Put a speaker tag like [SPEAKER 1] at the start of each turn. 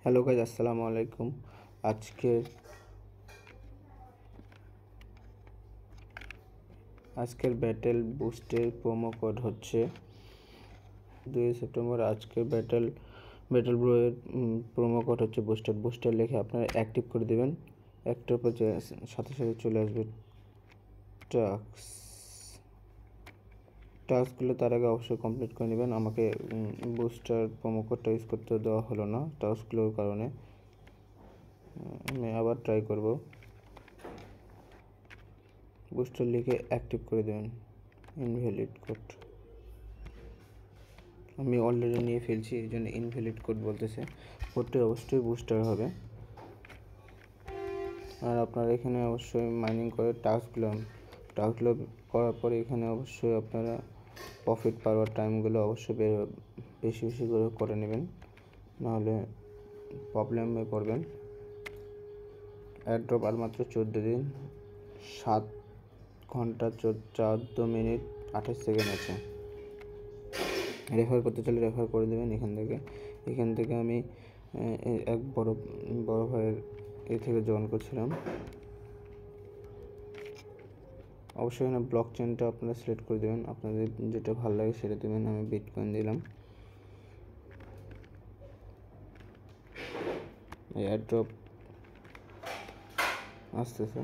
[SPEAKER 1] Hello guys, আসসালামু আলাইকুম। আজকের ব্যাটেল বুস্টের প্রোমো কোড হচ্ছে 2 সেপ্টেম্বর। আজকের ব্যাটেল ব্রোয়ের প্রোমো কোড হচ্ছে বুস্টার লিখে আপনারা অ্যাক্টিভ করে দেবেন। একটার পর সাথে সাথে চলে আসবে টাস্কগুলো। তার আগে অবশ্যই কমপ্লিট করে নেবেন। আমাকে বুস্টার প্রোমো কোডটা ইউজ করতে দেওয়া হলো না টাস্কগুলোর কারণে। আমি আবার ট্রাই করব। বুস্টার লিখে অ্যাক্টিভ করে দেবেন। ইনভ্যালিড কোড আমি অলরেডি নিয়ে ফেলছি, এই জন্য ইনভ্যালিড কোড বলতেছে। কোডটি অবশ্যই বুস্টার হবে। আর আপনারা এখানে অবশ্যই মাইনিং করে টাস্কগুলো করার পরে এখানে অবশ্যই আপনারা প্রফিট পাওয়ার টাইমগুলো অবশ্যই বেশি করে নেবেন, নাহলে প্রবলেমে পড়বেন। এয়ারড্রপ আর মাত্র 14 দিন, 7 ঘন্টা 14 মিনিট 28 সেকেন্ড আছে। রেফার করতে চাইলে রেফার করে দেবেন এখান থেকে আমি এক বড় ভাইয়ের থেকে জয়েন করছিলাম। অবশ্যই এখানে ব্লক চেনটা আপনারা সিলেক্ট করে দেবেন, আপনাদের যেটা ভালো লাগে সেটা দেবেন। আমি বিটকয়েন দিলাম। এয়ারড্রপ আসতেছে।